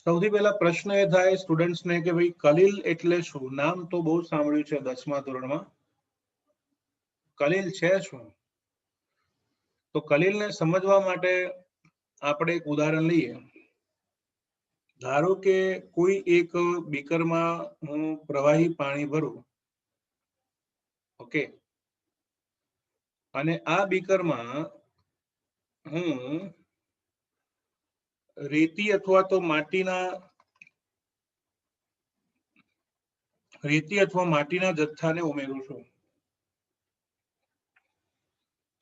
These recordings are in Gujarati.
સૌથી પહેલા પ્રશ્ન એ થાય સ્ટુડન્ટ્સ ને કે ભાઈ કલીલ એટલે શું? નામ તો બહુ સાંભળ્યું છે 10મા ધોરણમાં. કલીલ છે શું? તો કલીલને સમજવા માટે આપણે એક ઉદાહરણ લઈએ. ધારો કે કોઈ એક બીકરમાં હું પ્રવાહી પાણી ભરું, ઓકે, અને આ બીકરમાં હું રેતી અથવા તો માટીના જથ્થાને ઉમેરું છું.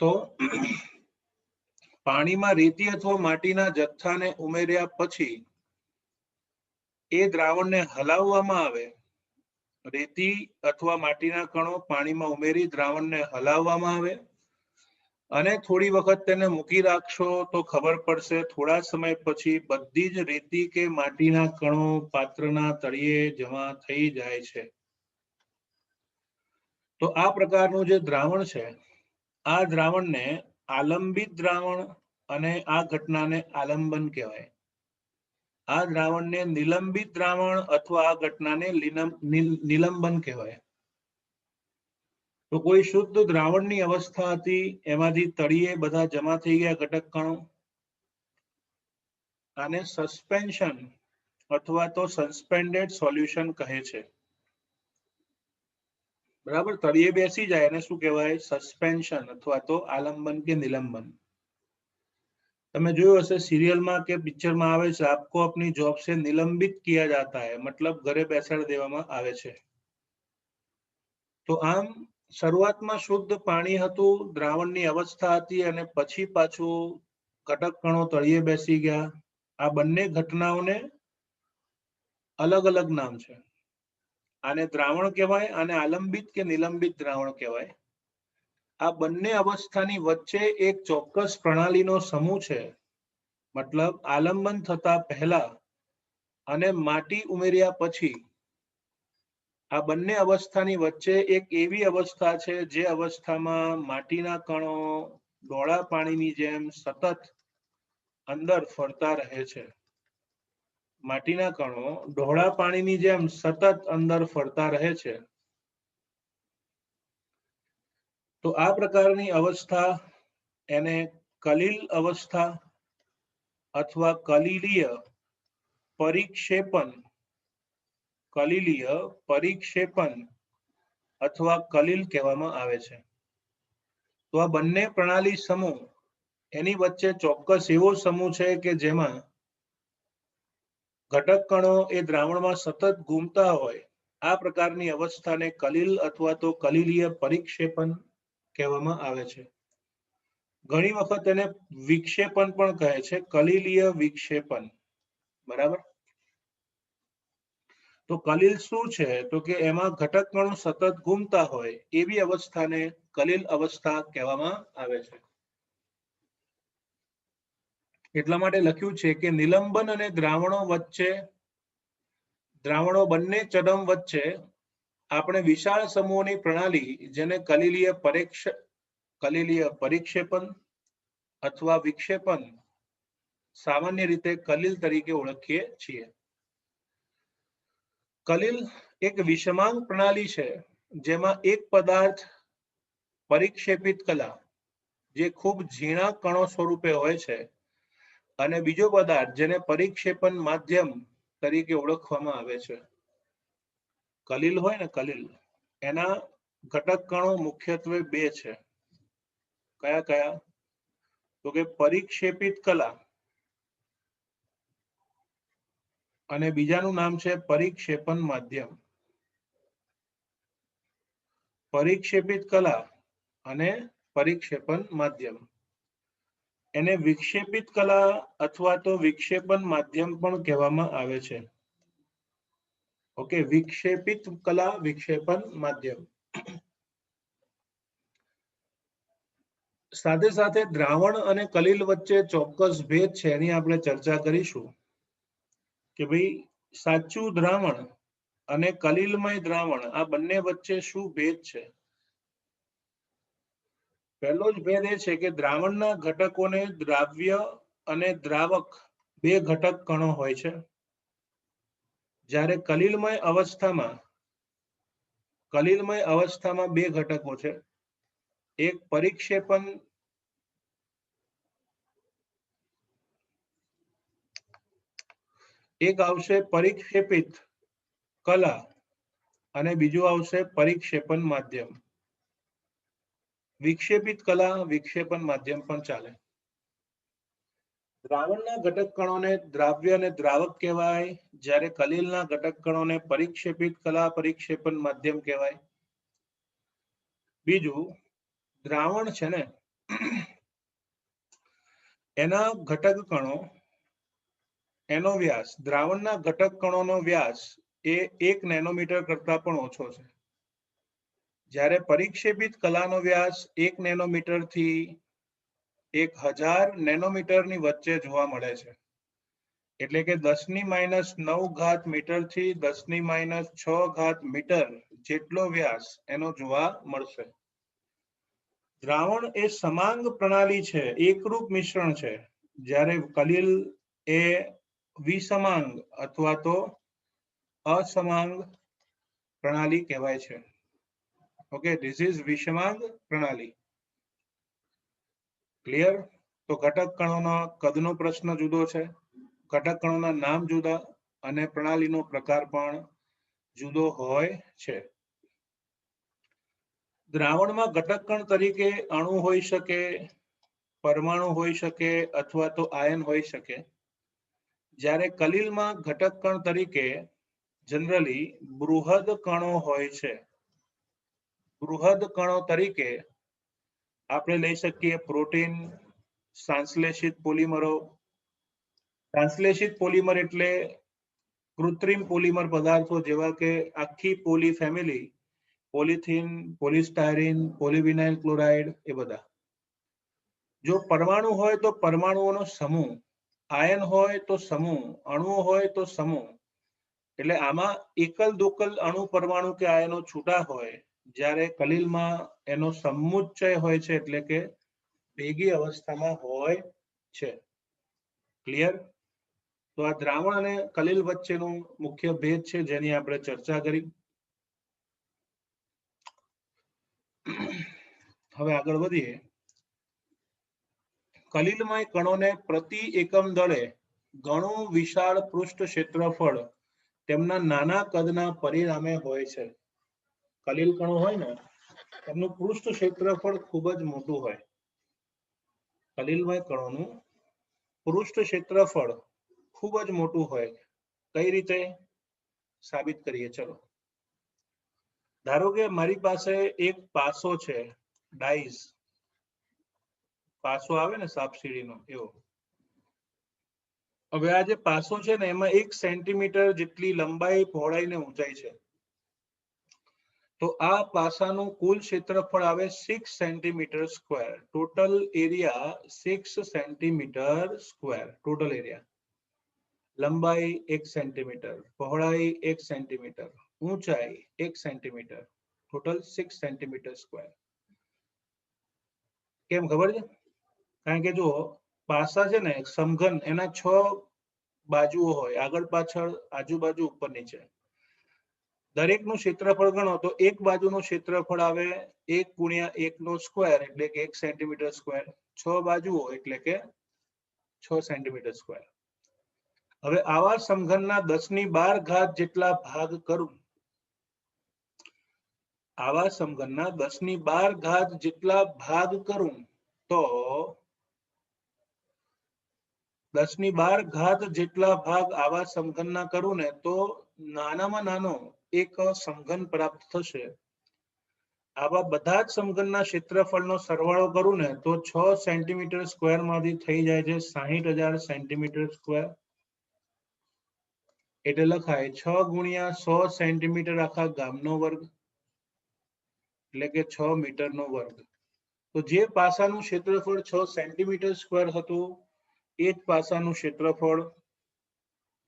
તો પાણીમાં રેતી અથવા માટીના જથ્થાને ઉમેર્યા પછી એ દ્રાવણને હલાવવામાં આવે. રેતી અથવા માટીના કણો પાણીમાં ઉમેરી દ્રાવણને હલાવવામાં આવે અને થોડી વખત તેને મૂકી રાખશો તો ખબર પડશે થોડા સમય પછી બધી જ રેતી કે માટીના કણો પાત્રના તળિયે જમા થઈ જાય છે. તો આ પ્રકારનું જે દ્રાવણ છે, આ દ્રાવણને આલંબિત દ્રાવણ અને આ ઘટનાને આલંબન કહેવાય. આ દ્રાવણને નિલંબિત દ્રાવણ અથવા આ ઘટનાને નિલંબન કહેવાય. તો કોઈ શુદ્ધ દ્રાવણની અવસ્થા હતી, એમાંથી તળિયે બધા જમા થઈ ગયા ઘટક કણો, આને સસ્પેન્શન અથવા તો સસ્પેન્ડેડ સોલ્યુશન કહે છે. બરાબર, તળિયે બેસી જાય એને શું કહેવાય? સસ્પેન્શન અથવા તો આલંબન કે નિલંબન. તમે જોયું હશે સિરિયલમાં કે પિક્ચરમાં આવે છે, આપકો अपनी जॉब से निलंबित किया जाता है, મતલબ ઘરે બેસાડી દેવામાં આવે છે. તો આમ શરૂઆતમાં શુદ્ધ પાણી હતું, દ્રાવણની અવસ્થા હતી અને પછી પાછું ઘટક કણો તળિયે બેસી ગયા. આ બંને ઘટનાઓને અલગ અલગ નામ છે. આને દ્રાવણ કહેવાય, આને આલંબિત કે નિલંબિત દ્રાવણ કહેવાય. આ બંને અવસ્થાની વચ્ચે એક ચોક્કસ પ્રણાલીનો સમૂહ છે. મતલબ આલંબન થતા પહેલા અને માટી ઉમેર્યા પછી આ બંને અવસ્થાની વચ્ચે એક એવી અવસ્થા છે જે અવસ્થામાં માટીના કણો ડોળા પાણીની જેમ સતત અંદર ફરતા રહે છે. માટીના કણો ડોળા પાણીની જેમ સતત અંદર ફરતા રહે છે. તો આ પ્રકારની અવસ્થા એને કલીલ અવસ્થા અથવા કલીલીય પરિક્ષેપણ અથવા કલીલ કહેવામાં આવે છે. તો આ બંને પ્રણાલી સમૂહ એની વચ્ચે ચોક્કસ એવો સમૂહ છે કે જેમાં ઘટક કણો એ દ્રાવણમાં સતત ઘૂમતા હોય. આ પ્રકારની અવસ્થાને કલીલ અથવા તો કલીલીય પરિક્ષેપણ કહેવામાં આવે છે. ઘણી વખત એને વિક્ષેપણ પણ કહે છે, કલીલીય વિક્ષેપણ. બરાબર. તો કલીલ શું છે? તો કે એમાં ઘટક કણો સતત ઘૂમતા હોય એવી અવસ્થાને કલીલ અવસ્થા કહેવામાં આવે છે. એટલા માટે લખ્યું છે કે નિલંબન અને દ્રાવણો બંને ચરમ વચ્ચે આપણે વિશાળ સમૂહોની પ્રણાલી જેને કલીલીય પરિક્ષેપણ અથવા વિક્ષેપણ સામાન્ય રીતે કલીલ તરીકે ઓળખીએ છીએ. કલીલ એક વિષમાંગ પ્રણાલી છે જેમાં એક પદાર્થ પરિક્ષેપિત કલા જે ખૂબ ઝીણા કણો સ્વરૂપે હોય છે અને બીજો પદાર્થ જેને પરિક્ષેપણ માધ્યમ તરીકે ઓળખવામાં આવે છે. કલીલ હોય ને, કલીલ એના ઘટક કણો મુખ્યત્વે બે છે. કયા કયા? તો કે પરિક્ષેપિત કલા અને બીજાનું નામ છે પરિક્ષેપણ માધ્યમ. પરિક્ષેપિત કલા અને પરિક્ષેપણ માધ્યમ. એને વિક્ષેપિત કલા અથવા તો વિક્ષેપણ માધ્યમ પણ કહેવામાં આવે છે. ઓકે, વિક્ષેપિત કલા, વિક્ષેપણ માધ્યમ. સાથે સાથે દ્રાવણ અને કલીલ વચ્ચે ચોક્કસ ભેદ છે, એની આપણે ચર્ચા કરીશું કે ભાઈ સાચું દ્રાવણ અને કલીલમય દ્રાવણ આ બંને વચ્ચે શું ભેદ છે. પહેલો જ ભેદ એ છે કે દ્રાવણના ઘટકોને દ્રાવ્ય અને દ્રાવક બે ઘટક કણો હોય છે. જ્યારે કલિલમય અવસ્થામાં બે ઘટકો છે, એક પરિક્ષેપણ એક આવશે પરિક્ષેપિત કલા અને બીજું આવશે પરિક્ષેપણ માધ્યમ. વિક્ષેપિત કલા, વિક્ષેપણ માધ્યમ પણ ચાલે. દ્રાવણના ઘટક કણોને દ્રાવ્ય અને દ્રાવક કહેવાય, જ્યારે કલિલના ઘટક કણોને પરિક્ષેપિત કલા, પરિક્ષેપણ માધ્યમ કહેવાય. બીજું, દ્રાવણ છે ને એના ઘટક કણો, એનો વ્યાસ, દ્રાવણના ઘટક કણોનો વ્યાસ એ 1 નેનોમીટર કરતા પણ ઓછો છે, જ્યારે પરિક્ષેપિત કલાનો વ્યાસ 1 નેનોમીટર થી 1000 નેનોમીટરની વચ્ચે જોવા મળે છે. એટલે કે 10⁻9 ઘાત મીટર થી 10⁻6 ઘાત મીટર જેટલો વ્યાસ એનો જોવા મળશે. દ્રાવણ એ સમાંગ પ્રણાલી છે, એકરૂપ મિશ્રણ છે, જ્યારે કલિલ એ વિસમાંગ અથવા તો અસમાંગ પ્રણાલી કહેવાય છે. ઓકે, ધીસ ઇઝ વિષમાંગ પ્રણાલી. ક્લિયર? તો ઘટક કણોના કદનો પ્રશ્ન જુદો છે, ઘટક કણોના નામ જુદા અને પ્રણાલીનો પ્રકાર પણ જુદો હોય છે. દ્રાવણમાં ઘટક કણ તરીકે અણુ હોઈ શકે, પરમાણુ હોઈ શકે અથવા તો આયન હોઈ શકે, જ્યારે કલિલમાં ઘટક કણ તરીકે જનરલી બૃહદ કણો હોય છે. બૃહદ કણો તરીકે આપણે લઈ શકીએ પ્રોટીન, સંશ્લેષિત પોલિમરો. સંશ્લેષિત પોલિમર એટલે કૃત્રિમ પોલિમર પદાર્થો જેવા કે આખી poly family, polythene, polystyrene, polyvinyl chloride, એ બધા. જો પરમાણુ હોય તો પરમાણુઓનો સમૂહ, આયન હોય તો સમૂહ, અણુ હોય તો સમૂહ. એટલે આમાં એકલ દોકલ અણુ, પરમાણુ કે આયનો છૂટા હોય, જ્યારે કલિલમાં એનો સમુચ્ચય હોય છે, એટલે કે ભેગી અવસ્થામાં હોય છે. ક્લિયર? તો આ દ્રાવણ અને કલિલ વચ્ચેનો મુખ્ય ભેદ છે, જેની આપણે ચર્ચા કરી. હવે આગળ વધીએ. કલિલમય કણોને પ્રતિ એકમ દળે ઘણું વિશાળ પૃષ્ઠ ક્ષેત્રફળ તેમના નાના કદના પરિણામે હોય છે. કલિલ કણો હોય ને એમનું પૃષ્ઠ ક્ષેત્રફળ ખૂબ જ મોટું હોય. કલિલમય કણોનું પૃષ્ઠ ક્ષેત્રફળ ખૂબ જ મોટું હોય. કઈ રીતે સાબિત કરીએ? ચલો, ધારો કે મારી પાસે એક પાસો છે, ડાઈસ પાસો આવે ને સાપસીડીનો એવો. હવે આ જે પાસો છે ને એમાં 1 સેન્ટીમીટર જેટલી લંબાઈ, પહોળાઈ ને ઊંચાઈ છે. તો આ પાસાનું કુલ ક્ષેત્રફળ આવે 6 centimetre square. Total area 6 centimetre square. Total area. લંબાઈ 1 સેન્ટીમીટર, પહોળાઈ 1 સેન્ટીમીટર, ઊંચાઈ 1 સેન્ટીમીટર, ટોટલ 6 સેન્ટીમીટર સ્ક્વેર. કેમ ખબર છે? કારણ કે જો પાસા છે ને સમઘન, એના 6 બાજુઓ હોય, આગળ પાછળ, આજુબાજુ, ઉપર નીચે. દરેકનું ક્ષેત્રફળ ગણો તો એક બાજુનું ક્ષેત્રફળ આવે 1 ગુણ્યા 1 નો સ્ક્વેર, એટલે કે 1 સેન્ટીમીટર સ્ક્વેર. 6 બાજુઓ એટલે કે 6 સેન્ટીમીટર સ્ક્વેર. હવે આવા સમઘનના 10⁻12 ઘાત જેટલા ભાગ કરું, આવા સમઘનના 10⁻12 ઘાત જેટલા ભાગ કરું તો 10⁻12 ઘાત જેટલા ભાગ આવા સમઘનના કરું ને તો નાનામાં નાનો એક સમઘન પ્રાપ્ત થશે. આવા બધા જ સમઘનના ક્ષેત્રફળનો સરવાળો કરું ને તો 6 સેન્ટીમીટર સ્ક્વેર માંથી થઈ જાય છે 60,000 સેન્ટીમીટર સ્ક્વેર. એટલે લખાય 6 ગુણ્યા 100 સેન્ટીમીટર આખા ગામનો વર્ગ, એટલે કે 6 મીટરનો વર્ગ. તો જે પાસાનું ક્ષેત્રફળ 6 સેન્ટીમીટર સ્ક્વેર હતું, એ જ પાસાનું ક્ષેત્રફળ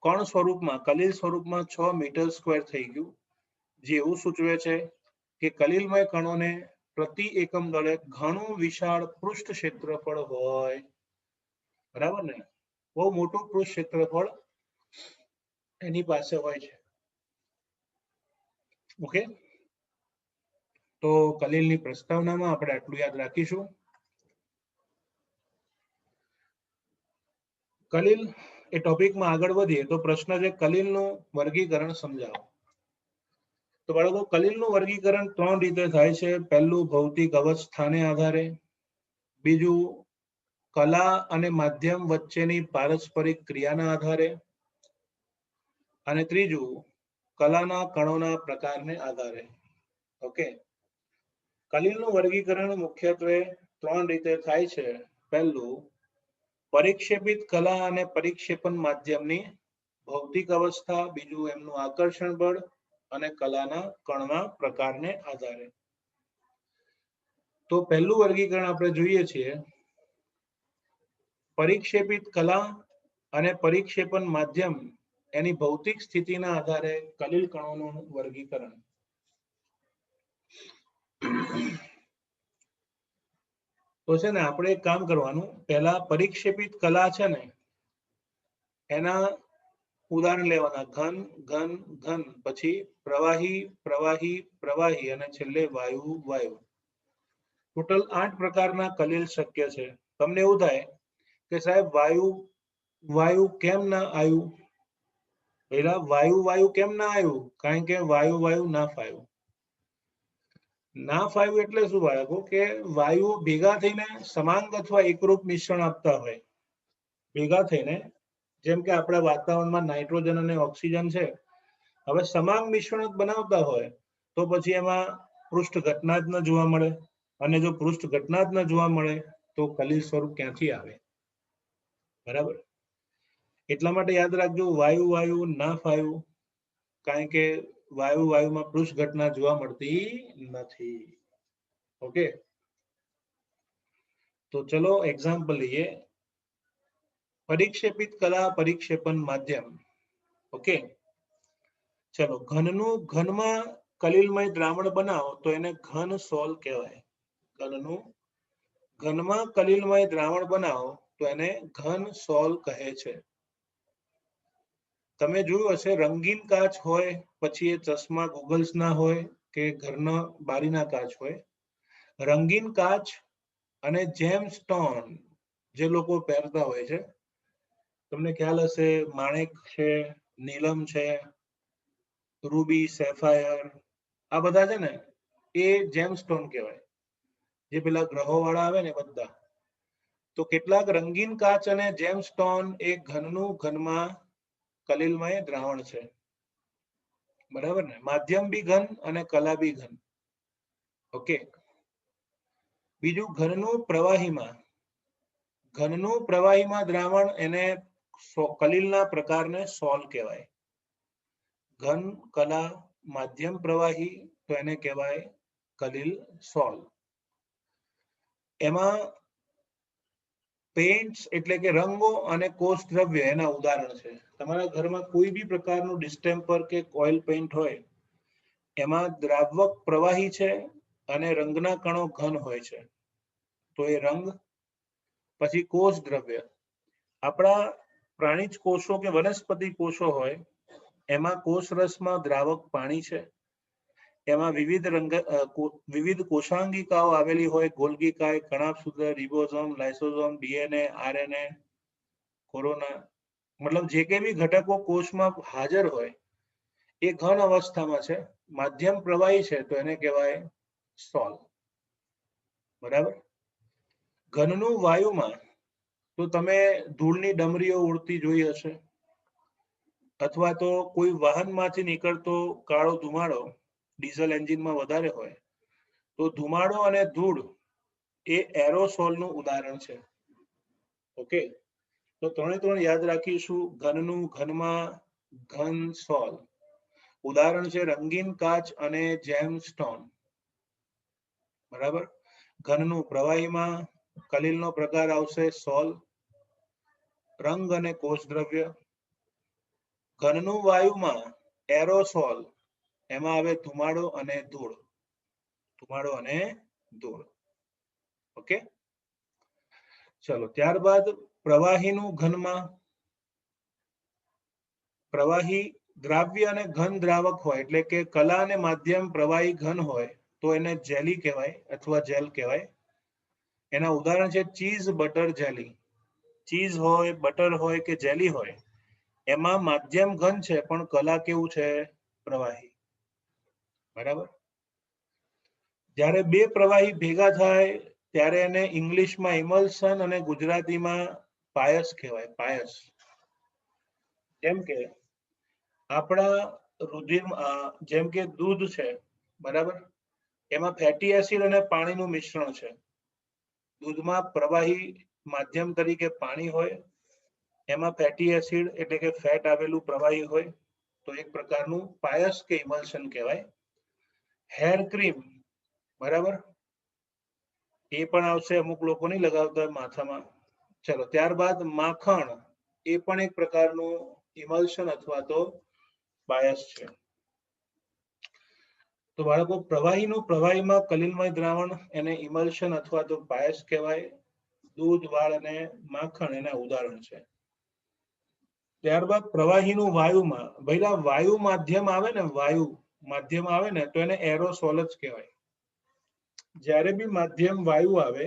કણ સ્વરૂપમાં, કલિલ સ્વરૂપમાં 6 મીટર સ્ક્વેર થઈ ગયું. જે એવું સૂચવે છે કે કલિલમય કણોને પ્રતિ એકમ દળે ઘણું વિશાળ પૃષ્ઠ ક્ષેત્રફળ હોય. બરાબર ને? બહુ મોટું પૃષ્ઠ ક્ષેત્રફળ એની પાસે હોય છે. ઓકે, તો કલિલની પ્રસ્તાવનામાં આપણે આટલું યાદ રાખીશું. કલિલ એ ટોપિકમાં આગળ વધીએ તો પ્રશ્ન છે કલિલનું વર્ગીકરણ સમજાવો. તો બાળકો કલિલનું વર્ગીકરણ 3 રીતે થાય છે. પહેલું ભૌતિક અવસ્થાને આધારે, બીજું કલા અને માધ્યમ વચ્ચેની પારસ્પરિક ક્રિયાના આધારે, અને ત્રીજું કલાના કણોના પ્રકારને આધારે. ઓકે, કલિલનું વર્ગીકરણ મુખ્યત્વે 3 રીતે થાય છે. પહેલું પરિક્ષેપિત કલા અને પરિક્ષેપણ માધ્યમની ભૌતિક અવસ્થા, બીજું એમનું આકર્ષણ બળ અને કલાના કણના પ્રકારને આધારે. તો પહેલું વર્ગીકરણ આપણે જોઈએ છીએ પરિક્ષેપિત કલા અને પરિક્ષેપણ માધ્યમ એની ભૌતિક સ્થિતિના આધારે કલિલ કણોનું વર્ગીકરણ. તો છે ને આપણે એક કામ કરવાનું, પહેલા પરિક્ષેપિત કલા છે ને એના ઉદાહરણ લેવાના. ઘન ઘન ઘન, પછી પ્રવાહી પ્રવાહી પ્રવાહી અને છેલ્લે વાયુ વાયુ. ટોટલ 8 પ્રકારના કલિલ શક્ય છે. તમને એવું થાય કે સાહેબ વાયુ વાયુ કેમ ના આવ્યું? પેલા વાયુ વાયુ કેમ ના આવ્યું? કારણ કે વાયુ વાયુ ના ફાવ્યું. ના ફાવ્યું એટલે શું બાળકો? કે વાયુ ભેગા થઈને સમાંગ અથવા એકરૂપ મિશ્રણ આપતા હોય. ભેગા થઈને, જેમ કે આપણા વાતાવરણમાં નાઇટ્રોજન અને ઓક્સિજન છે, હવે સમાંગ મિશ્રણ બનાવતા હોય તો પછી એમાં પૃષ્ઠ ઘટના જ ન જોવા મળે. અને જો પૃષ્ઠ ઘટના જ ન જોવા મળે તો કલિલ સ્વરૂપ ક્યાંથી આવે? બરાબર. એટલા માટે યાદ રાખજો, વાયુ વાયુ ના ફાવ્યું, કારણ કે વાયુ વાયુમાં પૃષ્ઠ ઘટના જોવા મળતી નથી. ઓકે, તો ચલો એક્ઝામ્પલ લઈએ. પરિક્ષેપિત કલા પરિક્ષેપણ માધ્યમ. ઓકે, ચલો ઘનનું ઘનમાં કલિલમય દ્રાવણ બનાવો તો એને ઘન સોલ કહેવાય. ઘનનું ઘનમાં કલિલમય દ્રાવણ બનાવો તો એને ઘન સોલ કહે છે. તમે જોયું હશે રંગીન કાચ હોય, પછી એ ચશ્મા ગોગલ્સ ના હોય કે ઘરના બારીના કાચ હોય, રંગીન કાચ અને જેમ સ્ટોન જે લોકો પહેરતા હોય છે, તમને ખ્યાલ હશે માણેક છે, નીલમ છે, રૂબી, સેફાયર, આ બધા છે ને એ જેમ સ્ટોન કહેવાય. જે પેલા ગ્રહો વાળા આવે ને બધા. તો કેટલાક રંગીન કાચ અને જેમ સ્ટોન એ ઘનનું ઘનમાં કલિલમય દ્રાવણ છે. બરાબર ને? માધ્યમ બી ઘન અને કલા બી ઘન. ઓકે, બીજું ઘનનું પ્રવાહીમાં. ઘનનું પ્રવાહીમાં દ્રાવણ એને કલિલના પ્રકારને સોલ કહેવાય. ઘન કલા માધ્યમ પ્રવાહી તો એને કહેવાય કલિલ સોલ. એમાં પેઇન્ટ્સ એટલે કે રંગો અને કોષ દ્રવ્ય એના ઉદાહરણ છે. તમારા ઘરમાં કોઈ બી પ્રકારનું ડિસ્ટેમ્પર કે ઓઇલ પેઇન્ટ હોય, એમાં દ્રાવક પ્રવાહી છે અને રંગના કણો ઘન હોય છે, તો એ રંગ. પછી કોષ દ્રવ્ય, આપણા પ્રાણીજ કોષો કે વનસ્પતિ કોષો હોય, એમાં કોષ રસમાં દ્રાવક પાણી છે. એમાં વિવિધ કોષાંગિકાઓ આવેલી હોય, ગોલ્ગી કાય, કણાભસૂત્ર, ribosome, lysosome, DNA, RNA, corona, મતલબ જે કે બી ઘટકો કોષમાં હાજર હોય એ ઘન અવસ્થામાં છે. માધ્યમ પ્રવાહી છે તો એને કહેવાય સોલ. બરાબર. ઘનનું વાયુમાં તો તમે ધૂળની ડમરીઓ ઉડતી જોઈ હશે, અથવા તો કોઈ વાહનમાંથી નીકળતો કાળો ધુમાડો ડીઝલ એન્જિનમાં વધારે હોય તો ધુમાડો અને ધૂળ એ એરોસોલનું ઉદાહરણ છે. ઓકે, તો ત્રણે યાદ રાખીશું. ઘનનું ઘનમાં ઘન સોલ. ઉદાહરણ છે રંગીન કાચ અને જેમ સ્ટોન. બરાબર. ઘનનું પ્રવાહીમાં કલિલનો પ્રકાર આવશે સોલ, રંગ અને કોષ દ્રવ્ય. ઘનનું વાયુમાં એરોસોલ, એમાં આવે ધુમાડો અને ધૂળ. ધુમાડો અને ધૂળ. ઓકે, ચલો ત્યારબાદ પ્રવાહીનું ઘનમાં. પ્રવાહી દ્રાવ્ય અને ઘન દ્રાવક હોય એટલે કે કલા અને માધ્યમ પ્રવાહી ઘન હોય તો એને જેલી કહેવાય અથવા જેલ કહેવાય. એના ઉદાહરણ છે ચીઝ, બટર, જેલી. ચીઝ હોય, બટર હોય કે જેલી હોય, એમાં માધ્યમ ઘન છે પણ કલા કેવું છે? પ્રવાહી. બરાબર. જ્યારે બે પ્રવાહી ભેગા થાય ત્યારે એને ઇંગ્લિશમાં ઇમલ્શન અને ગુજરાતીમાં પાયસ કહેવાય. પાયસ. જેમ કે આપણા રુધિર, જેમ કે દૂધ છે, બરાબર, એમાં ફેટી એસિડ અને પાણીનું મિશ્રણ છે. દૂધમાં પ્રવાહી માધ્યમ તરીકે પાણી હોય, એમાં ફેટી એસિડ એટલે કે ફેટ આવેલું પ્રવાહી હોય, તો એક પ્રકારનું પાયસ કે ઇમલ્શન કહેવાય. હેર ક્રીમ, બરાબર, એ પણ આવશે. અમુક લોકો નહીં લગાવતા હોય માથામાં. ચલો, ત્યારબાદ માખણ, એ પણ એક પ્રકારનું ઇમલ્શન અથવા તો પાયસ છે. તો બાળકો, પ્રવાહીનું પ્રવાહીમાં કલિલમય દ્રાવણ એને ઇમલ્શન અથવા તો પાયસ કહેવાય. દૂધ, વાળ અને માખણ એના ઉદાહરણ છે. ત્યારબાદ પ્રવાહીનું વાયુમાં, ભઈલા વાયુ માધ્યમ આવે ને, વાયુ માધ્યમ આવે ને, તો એને એરોસોલ જ કહેવાય. જ્યારે બી માધ્યમ વાયુ આવે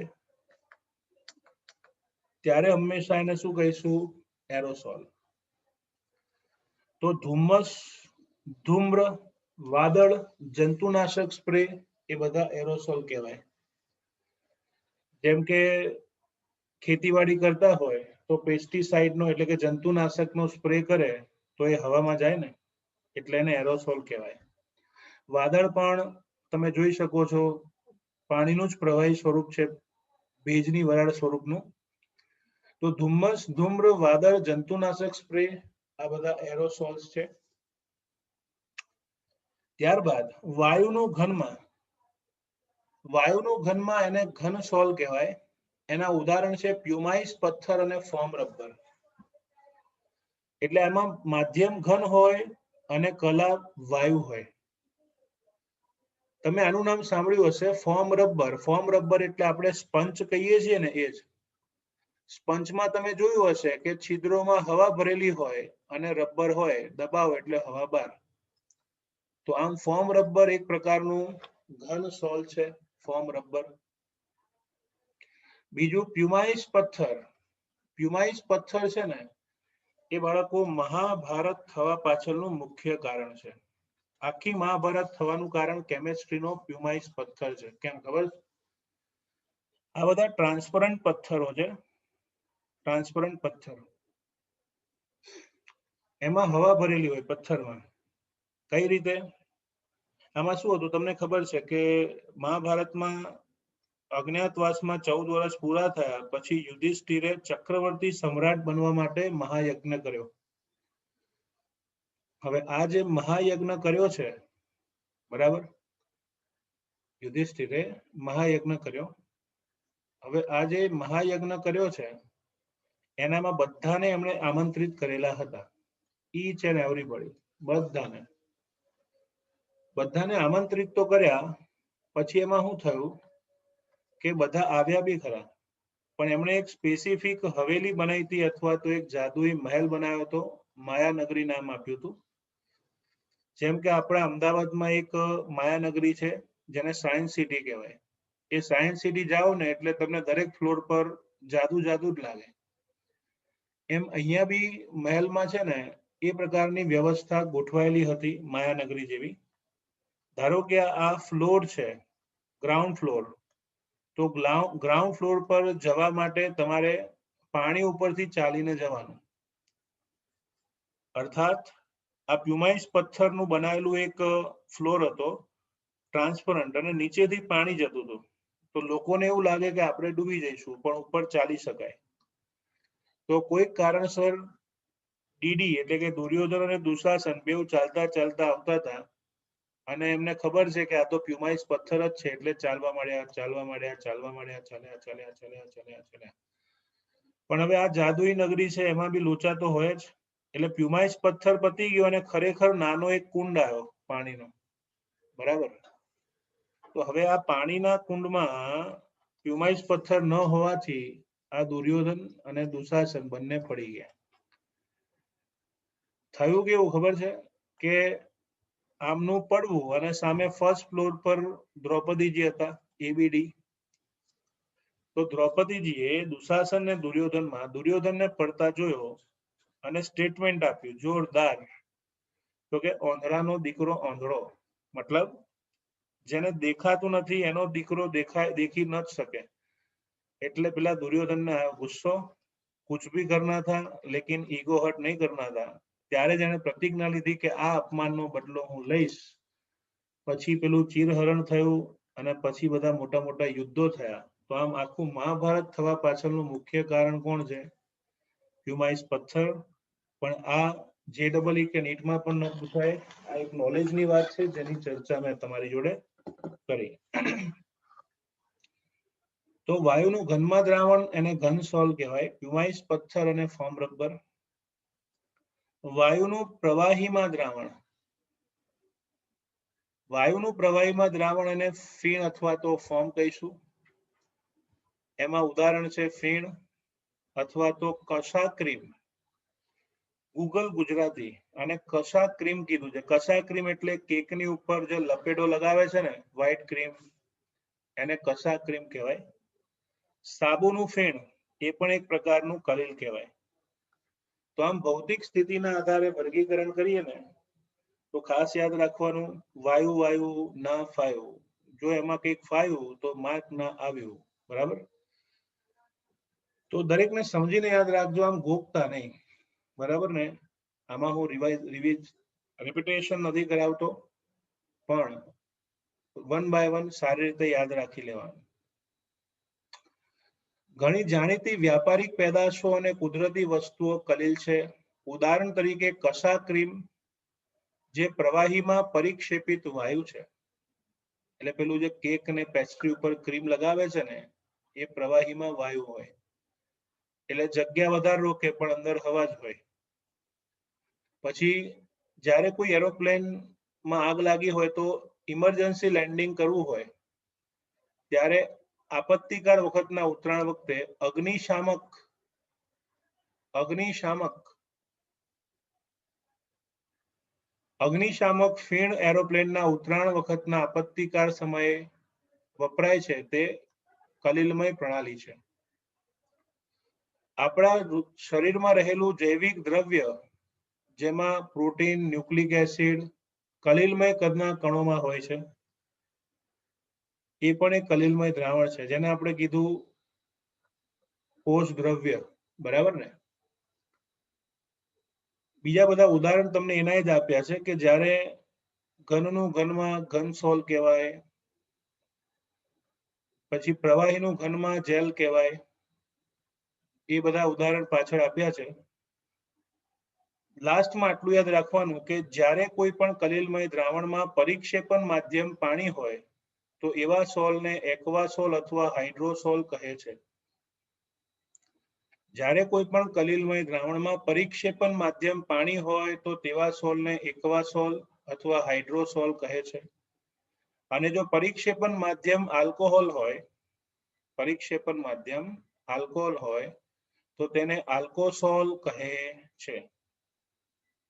ત્યારે હંમેશા એને શું કહીશું? એરોસોલ. તો ધુમ્મસ, ધૂમ્ર, વાદળ, જંતુનાશક સ્પ્રે, એ બધા એરોસોલ કહેવાય. જેમ કે ખેતીવાડી કરતા હોય તો પેસ્ટિસાઇડનો એટલે કે જંતુનાશકનો સ્પ્રે કરે તો એ હવામાં જાય ને, એટલે એને એરોસોલ કહેવાય. વાદળ પણ તમે જોઈ શકો છો, પાણીનું જ પ્રવાહી સ્વરૂપ છે, ભેજની વરાળ સ્વરૂપનું. તો ધુમ્મસ, ધૂમ્ર, વાદળ, જંતુનાશક સ્પ્રે, આ બધા એરોસોલ્સ છે. ત્યારબાદ વાયુનું ઘનમાં, વાયુનું ઘનમાં એને ઘન સોલ કહેવાય. એના ઉદાહરણ છે પ્યુમાઇસ, પથ્થર અને ફોમ રબર. એટલે એમાં માધ્યમ ઘન હોય અને કલા વાયુ હોય. તમે આનું નામ સાંભળ્યું હશે, ફોમ રબર. ફોમ રબર એટલે આપણે સ્પંચ કહીએ છીએ ને, એ જ. સ્પંચમાં તમે જોયું હશે કે છિદ્રોમાં હવા ભરેલી હોય અને રબર હોય, દબાવો એટલે હવા બહાર. તો આમ ફોમ રબર એક પ્રકારનું ઘન સોલ છે, ફોમ રબર. બીજું પ્યુમાઇસ પથ્થર. પ્યુમાઇસ પથ્થર છે ને, એ બાળકો મહાભારત થવા પાછળનું મુખ્ય કારણ છે. આખી મહાભારત થવાનું કારણ કેમેસ્ટ્રીનો પ્યુમાઇસ પથ્થર છે. કેમ ખબર? આ બધા ટ્રાન્સપરન્ટ પથ્થરો છે. ટ્રાન્સપરન્ટ પથ્થર, એમાં હવા ભરેલી હોય પથ્થરમાં. કઈ રીતે? આમાં શું હતું તમને ખબર છે કે મહાભારતમાં અજ્ઞાતવાસમાં 14 વર્ષ પૂરા થયા પછી યુધિષ્ઠિરે ચક્રવર્તી સમ્રાટ બનવા માટે મહાયજ્ઞ કર્યો. હવે આ જે મહાયજ્ઞ કર્યો છે, બરાબર, યુધિષ્ઠિરે મહાયજ્ઞ કર્યો. હવે આ જે મહાયજ્ઞ કર્યો છે એનામાં બધાને એમણે આમંત્રિત કરેલા હતા. ઈચ એન્ડ એવરીબડી, બધાને આમંત્રિત તો કર્યા. પછી એમાં શું થયું કે બધા આવ્યા બી ખરા, પણ એમણે એક સ્પેસિફિક હવેલી બનાવી હતી અથવા તો એક જાદુઈ મહેલ બનાવ્યો હતો. માયાનગરી નામ આપ્યું હતું. જેમ કે આપણા અમદાવાદમાં એક માયાનગરી છે જેને સાયન્સ સિટી કહેવાય. એ સાયન્સ સિટી જાઓ ને એટલે તમને દરેક ફ્લોર પર જાદુ જાદુ જ લાગે. એમ અહીંયા બી મહેલમાં છે ને એ પ્રકારની વ્યવસ્થા ગોઠવાયેલી હતી માયાનગરી જેવી. ધારો કે આ ફ્લોર છે, ગ્રાઉન્ડ ફ્લોર, તો ગ્રાઉન્ડ ફ્લોર પર જવા માટે તમારે પાણી ઉપરથી ચાલીને જવાનું. અર્થાત આ પ્યુમાઇસ પથ્થરનું બનાવેલું એક ફ્લોર હતો, ટ્રાન્સપરન્ટ, અને નીચેથી પાણી જતું હતું. તો લોકોને એવું લાગે કે આપણે ડૂબી જઈશું, પણ ઉપર ચાલી શકાય. તો કોઈક કારણસર ડીડી એટલે કે દુર્યોધન અને દુશાસન બેઉ ચાલતા ચાલતા આવતા હતા અને એમને ખબર છે કે આ તો પ્યુમાઇસ પથ્થર જ છે, એટલે ચાલવા માંડ્યા. પણ હવે આ જાદુઈ નગરી છે, એમાં બી લોચા તો હોય જ. એટલે પ્યુમાઇસ પથ્થર પતી ગયો અને ખરેખર નાનો એક કુંડ આવ્યો પાણીનો, બરાબર. તો હવે આ પાણીના કુંડમાં પ્યુમાઇસ પથ્થર ન હોવાથી આ દુર્યોધન અને દુશાસન બંને પડી ગયા. થયું કેવું ખબર છે? કે આમનું પડવું અને સામે ફર્સ્ટ ફ્લોર પર દ્રૌપદીજી હતા, એબીડી. તો દ્રૌપદીજીએ દુશાસન ને દુર્યોધનમાં દુર્યોધનને પડતા જોયો અને સ્ટેટમેન્ટ આપ્યું જોરદાર, તો કે ઓંધળાનો દીકરો ઓંધળો, મતલબ જેને દેખાતું નથી એનો દીકરો દેખી ન શકે. એટલે પેલા દુર્યોધનને ગુસ્સો, कुछ भी करना था लेकिन ईगो हर्ट नहीं करना था. ત્યારે જ એને પ્રતિજ્ઞા લીધી કે આ અપમાનનો બદલો હું લઈશ. પછી પેલું ચીરહરણ થયું અને પછી બધા મોટા મોટા યુદ્ધો થયા. તો આમ આખું મહાભારત થવા પાછળનું મુખ્ય કારણ કોણ છે? હ્યુમાઇસ પથ્થર. પણ આ JEE કે નીટમાં પણ ન પૂછાય. આ એક નોલેજની વાત છે જેની ચર્ચા મેં તમારી જોડે કરી. તો વાયુનું ઘનમાં દ્રાવણ એને ઘન સોલ કહેવાય. હ્યુમાઇસ પથ્થર અને ફોર્મ રબર. વાયુનું પ્રવાહીમાં દ્રાવણ, વાયુનું પ્રવાહીમાં દ્રાવણ એને ફીણ અથવા તો ફોર્મ કહીશું. એમાં ઉદાહરણ છે ફીણ અથવા તો કશા ક્રીમ. ગૂગલ ગુજરાતી અને કશા ક્રીમ કીધું છે. કશા ક્રીમ એટલે કેકની ઉપર જે લપેટો લગાવે છે ને, વ્હાઈટ ક્રીમ, એને કશા ક્રીમ કહેવાય. સાબુનું ફેણ એ પણ એક પ્રકારનું કલીલ કહેવાય. તો આમ ભૌતિક સ્થિતિના આધારે વર્ગીકરણ કરીએ ને તો ખાસ યાદ રાખવાનું વાયુ વાયુ ના ફાયું. જો એમાં કંઈક ફાયું તો માર્ક ના આવ્યું. બરાબર? તો દરેકને સમજીને યાદ રાખજો, આમ ગોખતા નહીં. બરાબર ને? આમાં હું રિપીટેશન નથી કરાવતો, પણ વન બાય વન સારી રીતે યાદ રાખી લેવાનું. ઘણી જાણીતી વ્યાપારિક પેદાશો અને કુદરતી વસ્તુઓ કલીલ છે. ઉદાહરણ તરીકે કશા ક્રીમ, જે પ્રવાહીમાં પરિક્ષેપિત વાયુ છે. એટલે પેલું જે કેક ને પેસ્ટ્રી ઉપર ક્રીમ લગાવે છે ને, એ પ્રવાહીમાં વાયુ હોય. એટલે જગ્યા વધારે રોકે પણ અંદર હવા જ હોય. પછી જ્યારે કોઈ એરોપ્લેનમાં આગ લાગી હોય તો ઇમરજન્સી લેન્ડિંગ કરવું હોય ત્યારે આપત્તિકાર વખતના ઉતરાણ વખતે અગ્નિશામક ફીણ એરોપ્લેનના ઉતરાણ વખતના આપત્તિકાર સમયે વપરાય છે. તે કલીલમય પ્રણાલી છે. આપણા શરીરમાં રહેલું જૈવિક દ્રવ્ય, જેમાં પ્રોટીન, ન્યુક્લિક એસિડ કલીલમય કદના કણોમાં હોય છે. એ પણ એક કલીલમય દ્રાવણ છે, જેને આપણે કીધું કોષ દ્રવ્ય. બરાબર ને? બીજા બધા ઉદાહરણ તમને એના જ આપ્યા છે કે જ્યારે ઘનનું ઘનમાં ઘન સોલ કહેવાય, પછી પ્રવાહીનું ઘનમાં જેલ કહેવાય. એ બધા ઉદાહરણ પાછળ આપ્યા છે. લાસ્ટમાં આટલું યાદ રાખવાનું કે જ્યારે કોઈ પણ કલીલમય દ્રાવણમાં પરિક્ષેપણ માધ્યમ પાણી હોય તો એવા સોલને એક્વાસોલ અથવા હાઇડ્રોસોલ કહે છે. જ્યારે કોઈ પણ કલીલમય દ્રાવણમાં પરિક્ષેપણ માધ્યમ પાણી હોય તો તેવા સોલને એક્વાસોલ અથવા હાઇડ્રોસોલ કહે છે. અને જો પરિક્ષેપણ માધ્યમ આલ્કોહોલ હોય તો તેને આલ્કોસોલ કહે છે.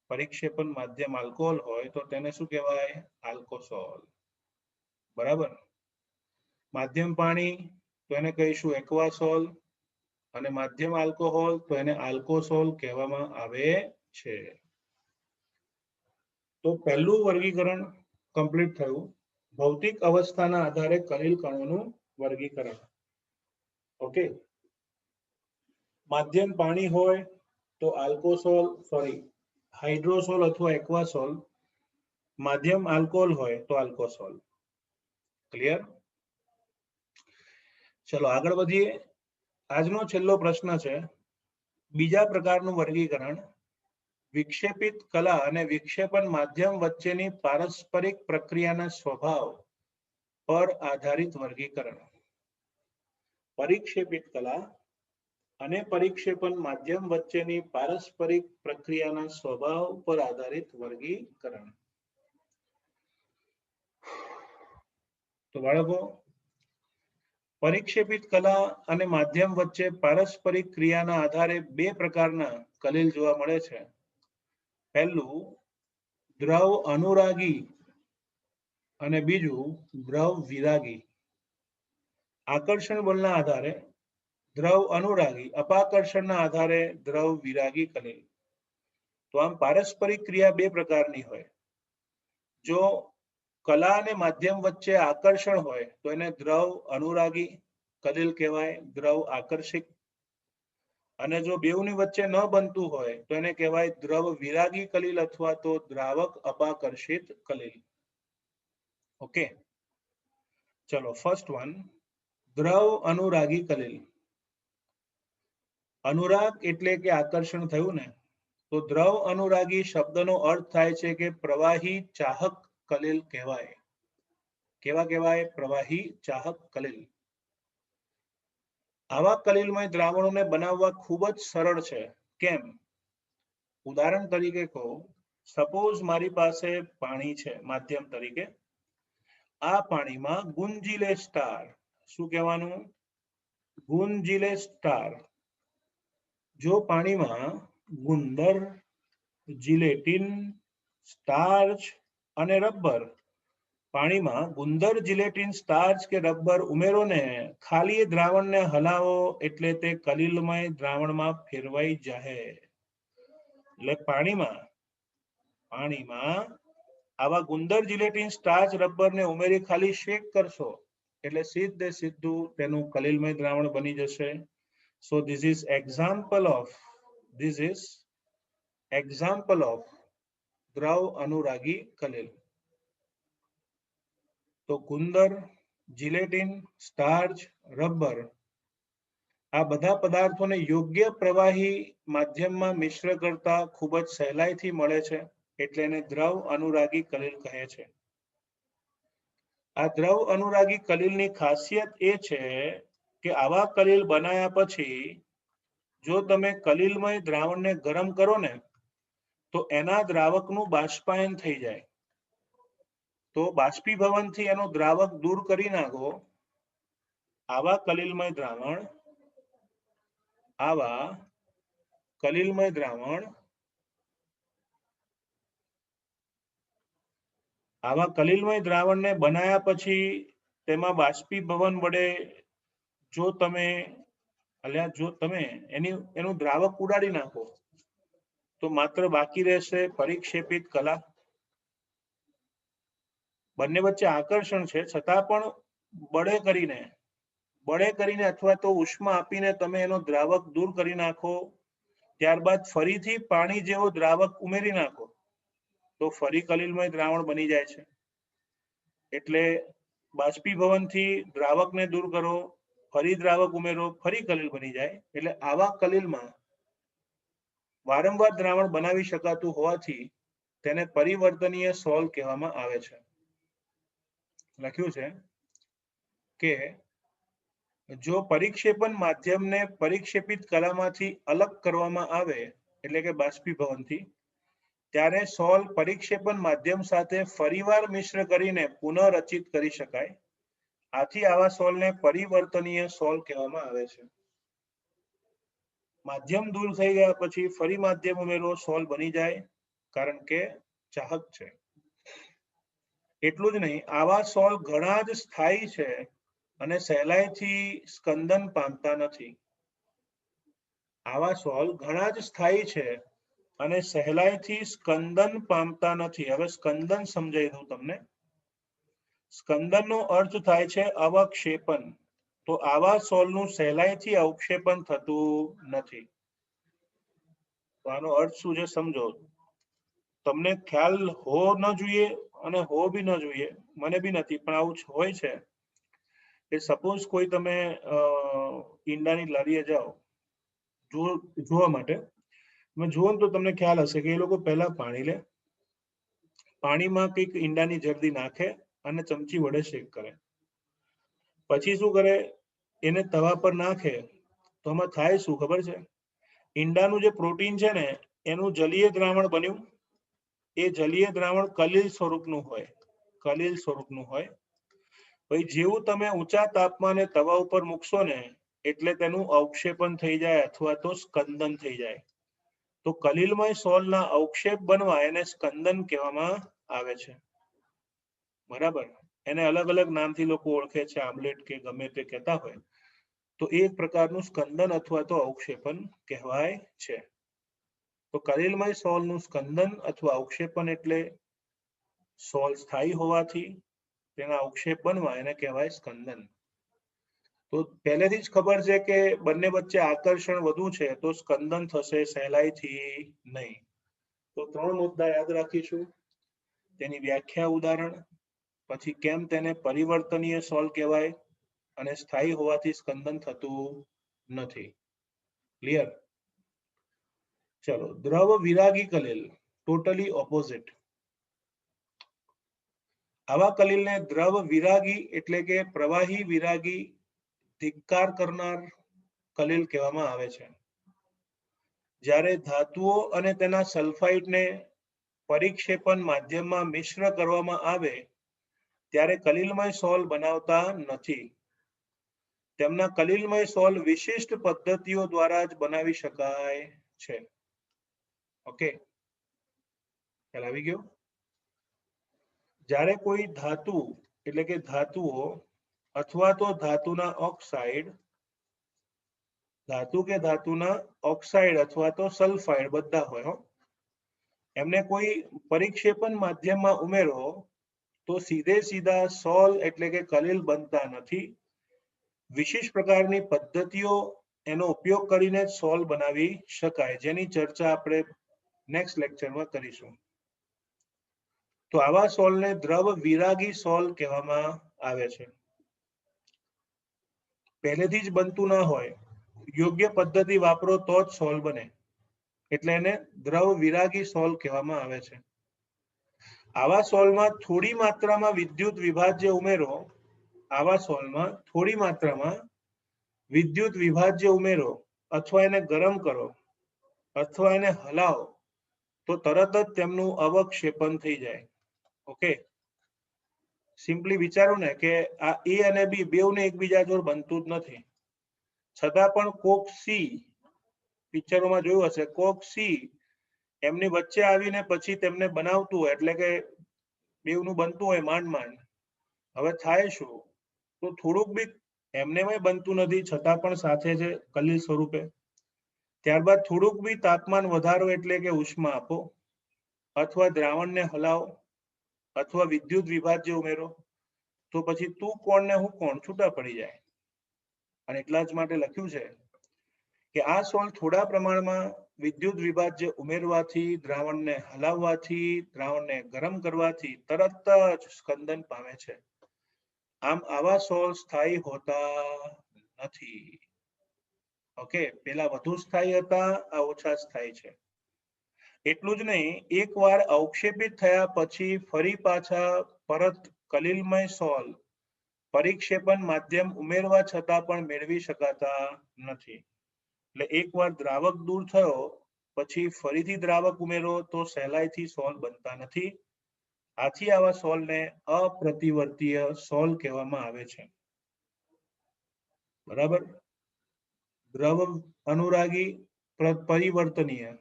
પરિક્ષેપણ માધ્યમ આલ્કોહોલ હોય તો તેને શું કહેવાય? આલ્કોસોલ. બરાબર? માધ્યમ પાણી તો એને કહીશું એક્વાસોલ, અને માધ્યમ આલ્કોહોલ તો એને આલ્કોસોલ કહેવામાં આવે છે. તો પહેલું વર્ગીકરણ કમ્પ્લીટ થયું. ભૌતિક અવસ્થાના આધારે કલીલ કણોનું વર્ગીકરણ. ઓકે, માધ્યમ પાણી હોય તો હાઇડ્રોસોલ અથવા એક્વાસોલ. માધ્યમ આલ્કોહોલ હોય તો આલ્કોસોલ. ક્લિયર? ચલો આગળ વધીએ. આજનો છેલ્લો પ્રશ્ન છે, બીજા પ્રકારનું વર્ગીકરણ, વિક્ષેપિત કલા અને વિક્ષેપણ માધ્યમ વચ્ચેની પારસ્પરિક પ્રક્રિયાના સ્વભાવ પર આધારિત વર્ગીકરણ. પરિક્ષેપિત કલા અને પરિક્ષેપણ માધ્યમ વચ્ચેની પારસ્પરિક પ્રક્રિયાના સ્વભાવ પર આધારિત વર્ગીકરણ. તો બાળકો, પરિક્ષેપિત કલા અને માધ્યમ વચ્ચે પારસ્પરિક ક્રિયાના આધારે બે પ્રકારના કલીલ જોવા મળે છે. પહેલું દ્રવ અનુરાગી અને બીજું દ્રવ વિરાગી. આકર્ષણ બળના આધારે દ્રવ અનુરાગી, અપાકર્ષણના આધારે દ્રવ વિરાગી કલિલ. તો આમ પારસ્પરિક ક્રિયા બે પ્રકારની હોય. જો કલા અને માધ્યમ વચ્ચે આકર્ષણ હોય તો એને દ્રવ અનુરાગી કલિલ કહેવાય, દ્રવ આકર્ષિક. અને જો બેઉની વચ્ચે ન બનતું હોય તો એને કહેવાય દ્રવ વિરાગી કલિલ અથવા તો દ્રાવક અપાકર્ષિત કલિલ. ઓકે, ચલો ફર્સ્ટ વન, દ્રવ અનુરાગી કલિલ. અનુરાગ એટલે કે આકર્ષણ થયું ને, તો દ્રવ અનુરાગી શબ્દનો અર્થ થાય છે કે પ્રવાહી ચાહક કલિલ કહેવાય. કેવા કહેવાય? પ્રવાહી ચાહક કલિલ. આવા કલિલમય દ્રાવણોને બનાવવા ખૂબ જ સરળ છે. કેમ? ઉદાહરણ તરીકે કહું, સપોઝ મારી પાસે પાણી છે માધ્યમ તરીકે. આ પાણીમાં ગુંજીલે સ્ટાર. શું કહેવાનું? ગુંજીલે સ્ટાર. જો પાણીમાં ગુંદર, જિલેટિન, સ્ટાર્ચ અને રબર, પાણીમાં ગુંદર, જિલેટિન, સ્ટાર્ચ કે રબર ઉમેરો ને ખાલી દ્રાવણને હલાવો એટલે તે કલિલમય દ્રાવણમાં ફેરવાઈ જાય. એટલે પાણીમાં આવા ગુંદર, જિલેટિન, સ્ટાર્ચ, રબરને ઉમેરી ખાલી શેક કરશો એટલે સીધું તેનું કલિલમય દ્રાવણ બની જશે. So this is example of દ્રવ અનુરાગી કલિલ. તો ગુંદર, જિલેટિન, સ્ટાર્ચ, રબર આ બધા પદાર્થોને યોગ્ય પ્રવાહી માધ્યમમાં મિશ્ર કરતા ખૂબ જ સહેલાઈથી મળે છે, એટલે એને દ્રવ અનુરાગી કલિલ કહે છે. આ દ્રવ અનુરાગી કલિલની ખાસિયત એ છે કે આવા કલિલ બનાવ્યા પછી જો તમે કલિલમય દ્રાવણને ગરમ કરો ને તો એના દ્રાવકનું બાષ્પાયન થઈ જાય. તો બાષ્પીભવનથી એનો દ્રાવક દૂર કરી નાખો. આવા કલિલમય દ્રાવણ દ્રાવણને બનાવ્યા પછી તેમાં બાષ્પીભવન વડે જો તમે એનું દ્રાવક ઉડાડી નાખો તો માત્ર બાકી રહેશે પરિક્ષેપિત કલા. બંને વચ્ચે આકર્ષણ છે છતાં પણ બળે કરીને અથવા તો ઉષ્મા આપીને તમે એનો દ્રાવક દૂર કરી નાખો, ત્યારબાદ ફરીથી પાણી જેવો દ્રાવક ઉમેરી નાખો તો ફરી કલિલમય દ્રાવણ બની જાય છે. એટલે બાષ્પીભવનથી દ્રાવકને દૂર કરો, ફરી દ્રાવક ઉમેરો, ફરી કલિલ બની જાય. એટલે આવા કલિલમાં વારંવાર દ્રાવણ બનાવી શકાતું હોવાથી તેને પરિવર્તનીય સોલ કહેવામાં આવે છે. લખ્યું છે કે જો પરિક્ષેપણ માધ્યમને પરિક્ષેપિત કલામાંથી અલગ કરવામાં આવે એટલે કે બાષ્પીભવનથી, ત્યારે સોલ પરિક્ષેપણ માધ્યમ સાથે ફરીવાર મિશ્ર કરીને પુનઃરચિત કરી શકાય. આથી આવા સોલને પરિવર્તનીય સોલ કહેવામાં આવે છે. માધ્યમ દૂર થઈ ગયા પછી ફરી માધ્યમ ઉમેરો, સોલ બની જાય, કારણ કે ચાહક છે. એટલું જ નહીં, આવા સોલ ઘણા જ સ્થાયી છે અને સહેલાઈથી સ્કંદન પામતા નથી. હવે સ્કંદન સમજાવી દઉં તમને. સ્કંદનનો અર્થ થાય છે અવક્ષેપન. તો આવા સોલનું સહેલાઈથી અવક્ષેપન થતું નથી. તો આનો અર્થ શું છે સમજો. તમને ખ્યાલ હો ન જોઈએ અને હો બી ન જોઈએ, મને બી નથી, પણ આવું હોય છે. એ સપોઝ કોઈ તમે ઈંડાની લારીએ જાઓ જોવા માટે, તમે જુઓ તો તમને ખ્યાલ હશે કે એ લોકો પહેલા પાણી લે, પાણીમાં કંઈક ઈંડાની જરદી નાખે અને ચમચી વડે શેક કરે. પછી શું કરે, એને તવા પર નાખે તો આમાં થાય શું ખબર છે? ઈંડાનું જે પ્રોટીન છે ને એનું જલીય દ્રાવણ બન્યું. એ જલીય દ્રાવણ કલિલ સ્વરૂપનું હોય. પછી જેવું તમે ઊંચા તાપમાને તવા ઉપર મૂકશો ને એટલે તેનું અવક્ષેપન થઈ જાય અથવા તો સ્કંદન થઈ જાય. તો કલિલમય સોલના અવક્ષેપ બનવા એને સ્કંદન કહેવામાં આવે છે. બરાબર, એને અલગ અલગ નામથી લોકો ઓળખે છે, આમલેટ કે ગમે તે કહેતા હોય. તો એક પ્રકારનું સ્કંદન અથવા તો અવક્ષેપન કહેવાય છે. તો કલિલમય સોલનું સ્કંદન અથવા અવક્ષેપન એટલે સોલ સ્થાયી હોવાથી તેના અવક્ષેપ બનવા એને કહેવાય સ્કંદન. તો પહેલેથી જ ખબર છે કે બંને વચ્ચે આકર્ષણ વધુ છે તો સ્કંદન થશે, સહેલાઈથી નહીં. તો 3 મુદ્દા યાદ રાખીશું. તેની વ્યાખ્યા, ઉદાહરણ, પછી કેમ તેને પરિવર્તનીય સોલ કહેવાય અને સ્થાયી હોવાથી સ્કંદન થતું નથી. ક્લિયર? ચલો, દ્રવ વિરાગી કલિલ, ટોટલી ઓપોઝિટ. આવા કલિલને દ્રવ વિરાગી એટલે કે પ્રવાહી વિરાગી, ધિક્કાર કરનાર કલિલ કહેવામાં આવે છે. જ્યારે ધાતુઓ અને તેના સલ્ફાઇડને પરિક્ષેપણ માધ્યમમાં મિશ્ર કરવામાં આવે ત્યારે કલિલમય સોલ બનાવતા નથી. તેમના કલિલમય સોલ વિશિષ્ટ પદ્ધતિઓ દ્વારા જ બનાવી શકાય છે. ઓકે, ખ્યાલ આવી ગયો? જ્યારે કોઈ ધાતુ એટલે કે ધાતુઓ અથવા તો ધાતુના ઓક્સાઇડ, ધાતુ કે ધાતુના ઓક્સાઇડ અથવા તો સલ્ફાઇડ બધા હોય, એમને કોઈ પરિક્ષેપણ માધ્યમમાં ઉમેરો તો સીધે સીધા સોલ એટલે કે કલિલ બનતા નથી. વિશેષ પ્રકારની પદ્ધતિઓ એનો ઉપયોગ કરીને સોલ બનાવી શકાય, જેની ચર્ચા આપણે નેક્સ્ટ લેક્ચરમાં કરીશું. તો આવા સોલને દ્રવ વિરાગી સોલ કહેવામાં આવે છે. પહેલેથી જ બનતું ના હોય, યોગ્ય પદ્ધતિ વાપરો તો જ સોલ બને, એટલે એને દ્રવ વિરાગી સોલ કહેવામાં આવે છે. આવા સોલમાં થોડી માત્રામાં વિદ્યુત વિભાજ્ય ઉમેરો, આવા સોલમાં થોડી માત્રામાં વિદ્યુત વિભાજ્ય ઉમેરો અથવા એને ગરમ કરો અથવા એને હલાવો તો તરત જ તેમનું અવક્ષેપન થઈ જાય. ઓકે, સિમ્પલી વિચારો ને કે આ એ અને બી બેવને એકબીજા જોડે બનતું જ નથી, છતાં પણ કોક સી, પિક્ચરોમાં જોયું હશે, કોક સી એમની વચ્ચે આવીને પછી તેમને બનાવતું હોય, એટલે કે બેવનું બનતું હોય માંડ માંડ. હવે થાય શું? તો થોડુંક બી એમનેમય બનતું નથી, છતાં પણ સાથે છે કલિલ સ્વરૂપે. ત્યારબાદ થોડુંક બી તાપમાન વધારો એટલે કે ઉષ્મા આપો અથવા દ્રાવણને હલાવો અથવા વિદ્યુત વિભાજ્ય ઉમેરો તો પછી તું કોણ ને હું કોણ છૂટા પડી જાય. અને એટલા જ માટે લખ્યું છે કે આ સોલ થોડા પ્રમાણમાં વિદ્યુત વિભાજ્ય ઉમેરવાથી, દ્રાવણને હલાવવાથી, દ્રાવણને ગરમ કરવાથી તરત જ સ્કંદન પામે છે. આમ આવા સોલ સ્થાયી હોતા નથી. ઓકે, પેલા વધુ સ્થાયી હતા, આ ઓછા સ્થાયી છે. એટલું જ નહીં, એકવાર અવક્ષેપિત થયા પછી ફરી પાછા પરત કલિલમય સોલ પરિક્ષેપણ માધ્યમ ઉમેરવા છતાં પણ મેળવી શકાતા નથી. એટલે એકવાર દ્રાવક દૂર થયો પછી ફરીથી દ્રાવક ઉમેરો તો સહેલાઈથી સોલ બનતા નથી. આથી આવા સોલને અપ્રતિવર્તીય સોલ કહેવામાં આવે છે. બરાબર? દ્રવ અનુરાગી પરિવર્તનીય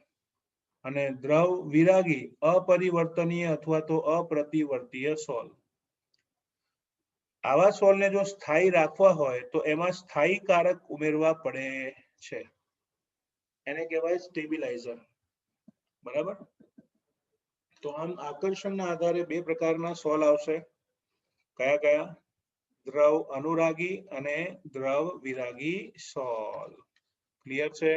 અને દ્રવ વિરાગી અપરિવર્તનીય અથવા તો અપ્રતિવર્તીય સોલ. આવા સોલને જો સ્થાયી રાખવા હોય તો એમાં સ્થાયી કારક ઉમેરવા પડે છે, એને કહેવાય સ્ટેબિલાઇઝર. બરાબર? તો આમ આકર્ષણના આધારે બે પ્રકારના સોલ આવશે. કયા કયા? દ્રવ અનુરાગી અને દ્રવ વિરાગી સોલ. ક્લિયર છે?